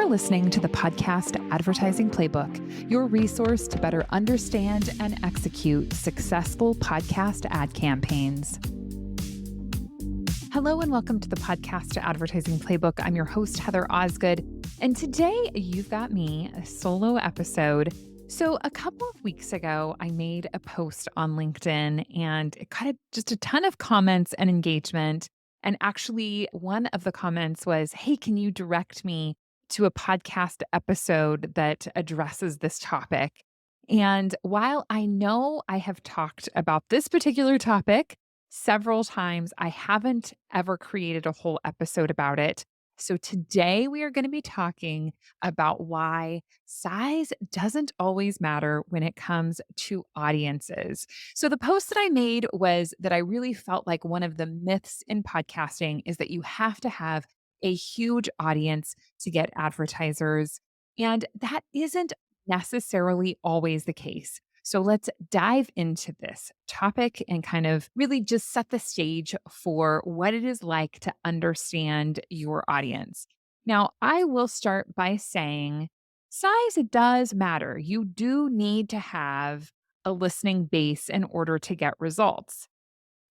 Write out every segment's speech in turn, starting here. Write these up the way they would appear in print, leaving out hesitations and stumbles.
listening to the Podcast Advertising Playbook, your resource to better understand and execute successful podcast ad campaigns. Hello and welcome to the Podcast Advertising Playbook. I'm your host, Heather Osgood, and today you've got me, a solo episode. So a couple of weeks ago, I made a post on LinkedIn and it got just a ton of comments and engagement. And actually, one of the comments was, hey, can you direct me to a podcast episode that addresses this topic? And while I know I have talked about this particular topic several times, I haven't ever created a whole episode about it. So today we are going to be talking about why size doesn't always matter when it comes to audiences. So the post that I made was that I really felt like one of the myths in podcasting is that you have to have a huge audience to get advertisers. And that isn't necessarily always the case. So let's dive into this topic and kind of really just set the stage for what it is like to understand your audience. Now, I will start by saying size does matter. You do need to have a listening base in order to get results.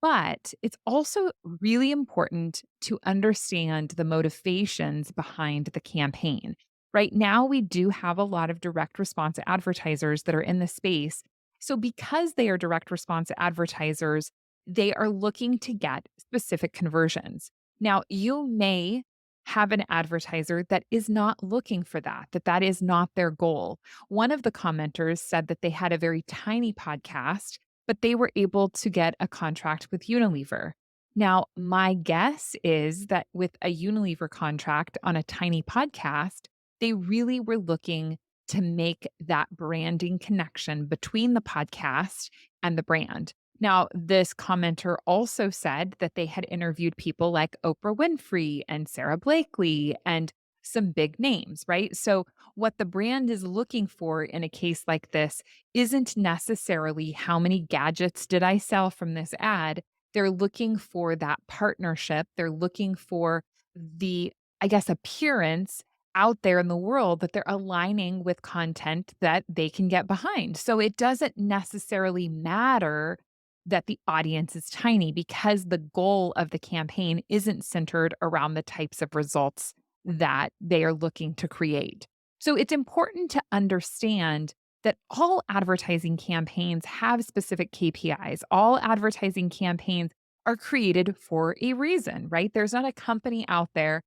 But it's also really important to understand the motivations behind the campaign. Right now, we do have a lot of direct response advertisers that are in the space. So, because they are direct response advertisers, they are looking to get specific conversions. Now, you may have an advertiser that is not looking for that is not their goal. One of the commenters said that they had a very tiny podcast but they were able to get a contract with Unilever. Now, my guess is that with a Unilever contract on a tiny podcast, they really were looking to make that branding connection between the podcast and the brand. Now, this commenter also said that they had interviewed people like Oprah Winfrey and Sarah Blakely and some big names, right? So, what the brand is looking for in a case like this isn't necessarily how many gadgets did I sell from this ad. They're looking for that partnership. They're looking for the, I guess, appearance out there in the world that they're aligning with content that they can get behind. So, it doesn't necessarily matter that the audience is tiny because the goal of the campaign isn't centered around the types of results that they are looking to create. So it's important to understand that all advertising campaigns have specific KPIs. All advertising campaigns are created for a reason, right? There's not a company out there,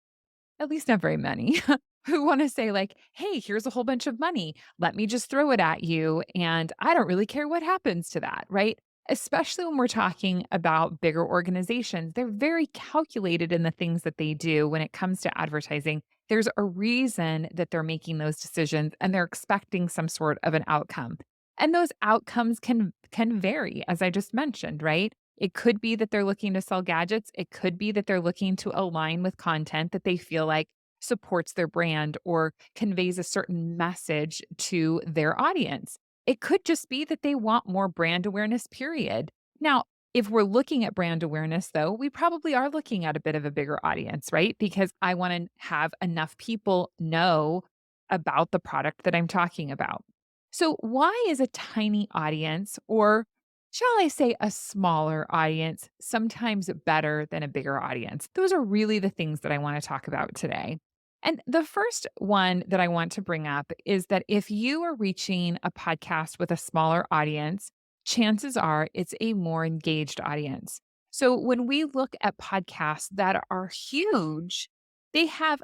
at least not very many, who want to say, like, hey, here's a whole bunch of money. Let me just throw it at you. And I don't really care what happens to that, right? Especially when we're talking about bigger organizations, they're very calculated in the things that they do when it comes to advertising. There's a reason that they're making those decisions and they're expecting some sort of an outcome. And those outcomes can vary, as I just mentioned, right? It could be that they're looking to sell gadgets. It could be that they're looking to align with content that they feel like supports their brand or conveys a certain message to their audience. It could just be that they want more brand awareness, period. Now, if we're looking at brand awareness, though, we probably are looking at a bit of a bigger audience, right? Because I want to have enough people know about the product that I'm talking about. So, why is a tiny audience, or shall I say a smaller audience, sometimes better than a bigger audience? Those are really the things that I want to talk about today. And the first one that I want to bring up is that if you are reaching a podcast with a smaller audience, chances are it's a more engaged audience. So when we look at podcasts that are huge, they have,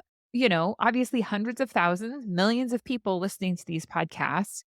obviously hundreds of thousands, millions of people listening to these podcasts.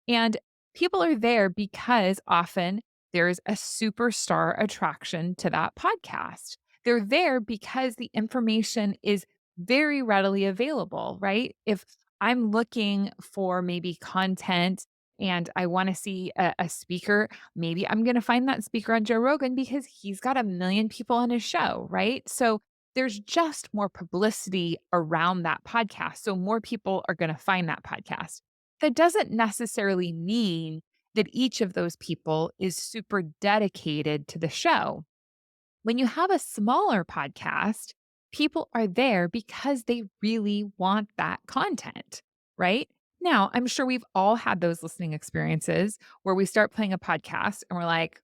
And people are there because often there's a superstar attraction to that podcast. They're there because the information is very readily available, right? If I'm looking for maybe content and I want to see a speaker, maybe I'm going to find that speaker on Joe Rogan because he's got a million people on his show, right? So there's just more publicity around that podcast. So more people are going to find that podcast. That doesn't necessarily mean that each of those people is super dedicated to the show. When you have a smaller podcast, People are there because they really want that content, right? Now, I'm sure we've all had those listening experiences where we start playing a podcast and we're like,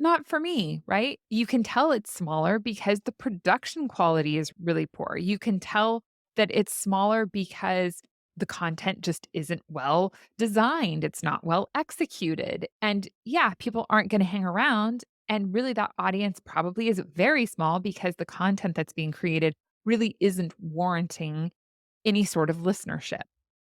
not for me, right? You can tell it's smaller because the production quality is really poor. You can tell that it's smaller because the content just isn't well designed. It's not well executed. And yeah, people aren't going to hang around. And really, that audience probably is very small because the content that's being created really isn't warranting any sort of listenership.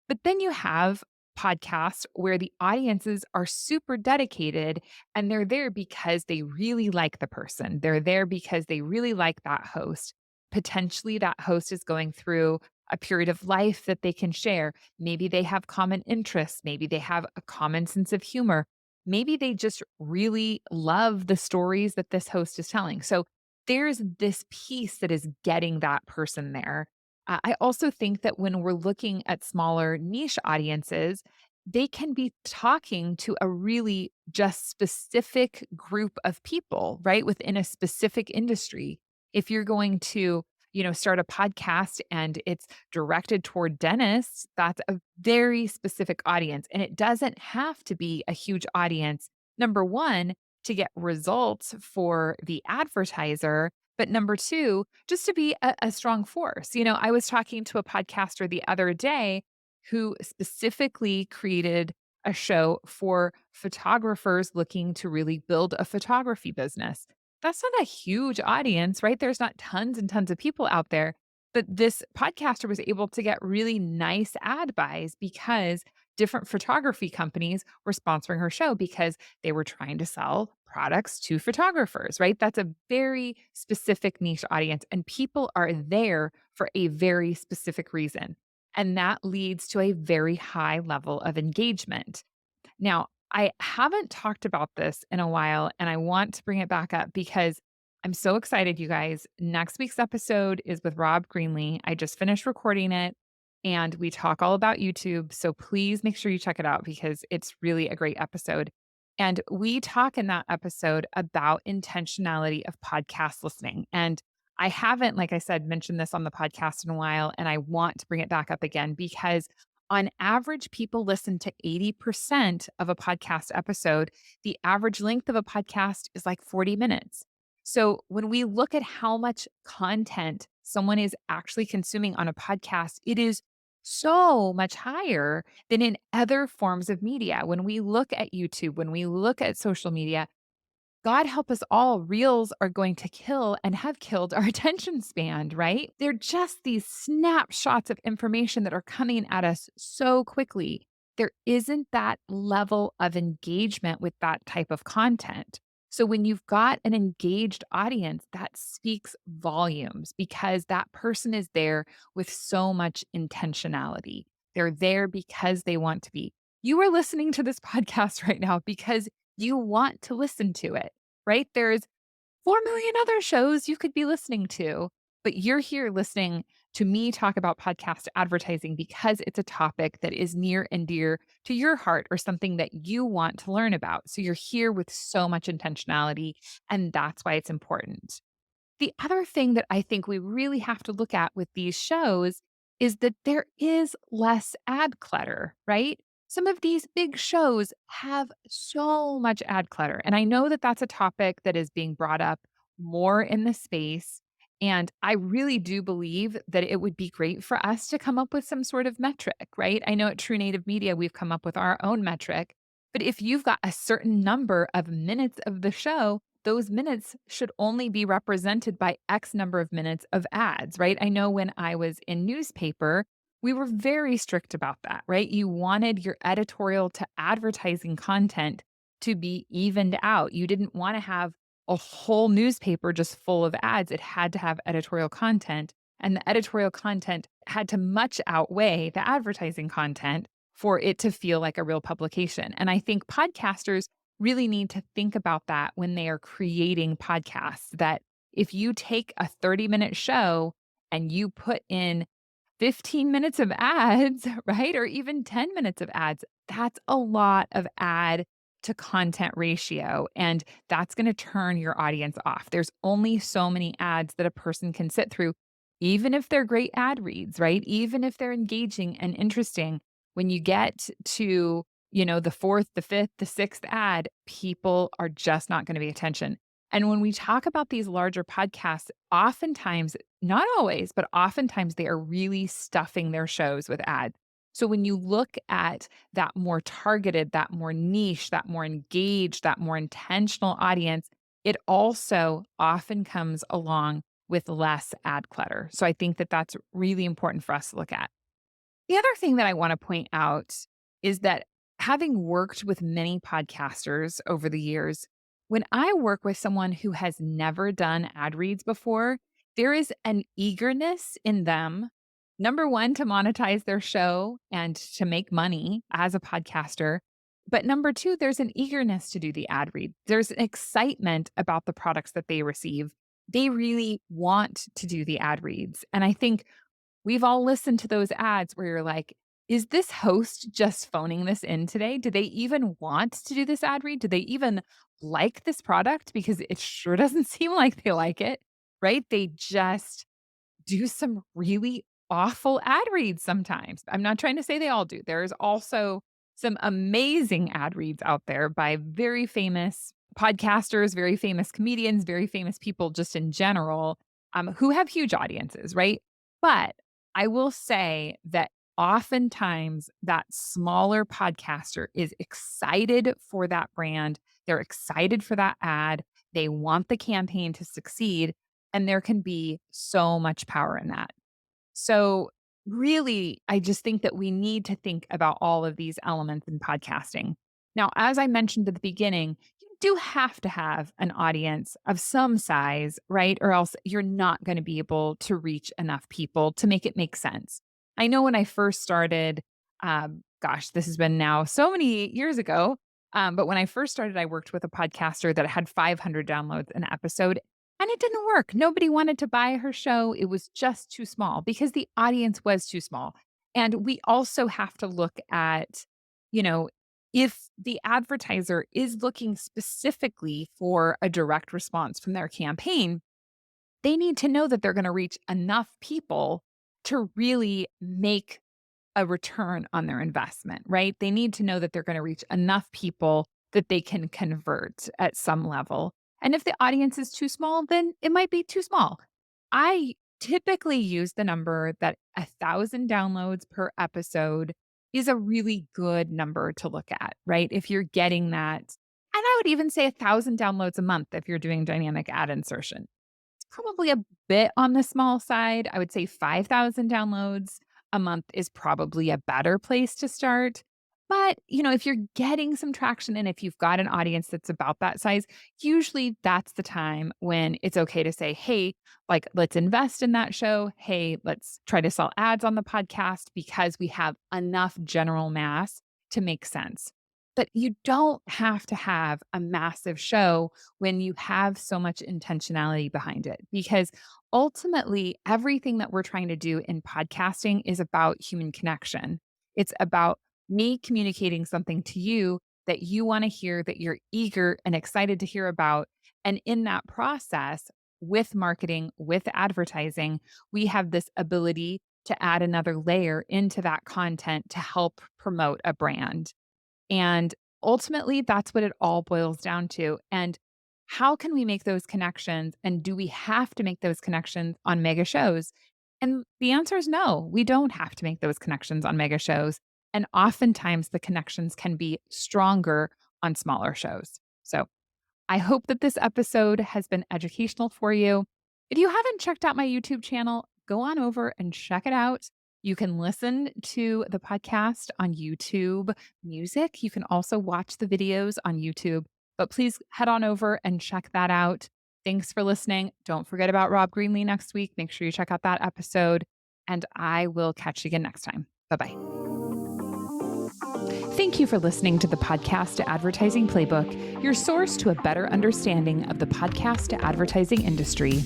But then you have podcasts where the audiences are super dedicated and they're there because they really like the person. They're there because they really like that host. Potentially, that host is going through a period of life that they can share. Maybe they have common interests. Maybe they have a common sense of humor. Maybe they just really love the stories that this host is telling. So there's this piece that is getting that person there. I also think that when we're looking at smaller niche audiences, they can be talking to a really just specific group of people, right? Within a specific industry. If you're going to, start a podcast and it's directed toward dentists, that's a very specific audience. And it doesn't have to be a huge audience. Number one, to get results for the advertiser, but number two, just to be a strong force. I was talking to a podcaster the other day who specifically created a show for photographers looking to really build a photography business. That's not a huge audience, right? There's not tons and tons of people out there. But this podcaster was able to get really nice ad buys because different photography companies were sponsoring her show because they were trying to sell products to photographers, right? That's a very specific niche audience, and people are there for a very specific reason. And that leads to a very high level of engagement. Now, I haven't talked about this in a while, and I want to bring it back up because I'm so excited, you guys. Next week's episode is with Rob Greenlee. I just finished recording it and we talk all about YouTube. So please make sure you check it out because it's really a great episode. And we talk in that episode about intentionality of podcast listening. And I haven't, like I said, mentioned this on the podcast in a while, and I want to bring it back up again because on average, people listen to 80% of a podcast episode. The average length of a podcast is like 40 minutes. So when we look at how much content someone is actually consuming on a podcast, it is so much higher than in other forms of media. When we look at YouTube, when we look at social media, God help us all, reels are going to kill and have killed our attention span, right? They're just these snapshots of information that are coming at us so quickly. There isn't that level of engagement with that type of content. So when you've got an engaged audience, that speaks volumes because that person is there with so much intentionality. They're there because they want to be. You are listening to this podcast right now because you want to listen to it, right? There's 4 million other shows you could be listening to, but you're here listening to me talk about podcast advertising because it's a topic that is near and dear to your heart or something that you want to learn about. So you're here with so much intentionality, and that's why it's important. The other thing that I think we really have to look at with these shows is that there is less ad clutter, right? Some of these big shows have so much ad clutter. And I know that that's a topic that is being brought up more in the space. And I really do believe that it would be great for us to come up with some sort of metric, right? I know at True Native Media, we've come up with our own metric. But if you've got a certain number of minutes of the show, those minutes should only be represented by X number of minutes of ads, right? I know when I was in newspaper, we were very strict about that, right? You wanted your editorial to advertising content to be evened out. You didn't want to have a whole newspaper just full of ads. It had to have editorial content, and the editorial content had to much outweigh the advertising content for it to feel like a real publication. And I think podcasters really need to think about that when they are creating podcasts, that if you take a 30-minute show and you put in 15 minutes of ads, right? Or even 10 minutes of ads, that's a lot of ad to content ratio. And that's going to turn your audience off. There's only so many ads that a person can sit through, even if they're great ad reads, right? Even if they're engaging and interesting, when you get to, the fourth, the fifth, the sixth ad, people are just not going to pay attention. And when we talk about these larger podcasts, oftentimes, not always, but oftentimes they are really stuffing their shows with ads. So when you look at that more targeted, that more niche, that more engaged, that more intentional audience, it also often comes along with less ad clutter. So I think that that's really important for us to look at. The other thing that I want to point out is that having worked with many podcasters over the years, when I work with someone who has never done ad reads before, there is an eagerness in them, number one, to monetize their show and to make money as a podcaster. But number two, there's an eagerness to do the ad read. There's an excitement about the products that they receive. They really want to do the ad reads. And I think we've all listened to those ads where you're like, is this host just phoning this in today? Do they even want to do this ad read? Do they even like this product? Because it sure doesn't seem like they like it, right? They just do some really awful ad reads sometimes. I'm not trying to say they all do. There's also some amazing ad reads out there by very famous podcasters, very famous comedians, very famous people just in general, who have huge audiences, right? But I will say that oftentimes that smaller podcaster is excited for that brand. They're excited for that ad. They want the campaign to succeed. And there can be so much power in that. So, really, I just think that we need to think about all of these elements in podcasting. Now, as I mentioned at the beginning, you do have to have an audience of some size, right? Or else you're not going to be able to reach enough people to make it make sense. I know when I first started, gosh, this has been now so many years ago. But when I first started, I worked with a podcaster that had 500 downloads an episode. And it didn't work. Nobody wanted to buy her show. It was just too small because the audience was too small. And we also have to look at, you know, if the advertiser is looking specifically for a direct response from their campaign, they need to know that they're going to reach enough people to really make a return on their investment, right? They need to know that they're going to reach enough people that they can convert at some level. And if the audience is too small, then it might be too small. I typically use the number that 1,000 downloads per episode is a really good number to look at, right? If you're getting that, and I would even say 1,000 downloads a month if you're doing dynamic ad insertion. It's probably a bit on the small side. I would say 5,000 downloads a month is probably a better place to start. But, if you're getting some traction and if you've got an audience that's about that size, usually that's the time when it's okay to say, hey, like, let's invest in that show. Hey, let's try to sell ads on the podcast because we have enough general mass to make sense. But you don't have to have a massive show when you have so much intentionality behind it, because ultimately, everything that we're trying to do in podcasting is about human connection. It's about me communicating something to you that you want to hear, that you're eager and excited to hear about. And in that process, with marketing, with advertising, we have this ability to add another layer into that content to help promote a brand. And ultimately, that's what it all boils down to. And how can we make those connections? And do we have to make those connections on mega shows? And the answer is no, we don't have to make those connections on mega shows. And oftentimes the connections can be stronger on smaller shows. So I hope that this episode has been educational for you. If you haven't checked out my YouTube channel, go on over and check it out. You can listen to the podcast on YouTube Music. You can also watch the videos on YouTube, but please head on over and check that out. Thanks for listening. Don't forget about Rob Greenlee next week. Make sure you check out that episode, and I will catch you again next time. Bye-bye. Thank you for listening to the Podcast Advertising Playbook, your source to a better understanding of the podcast advertising industry.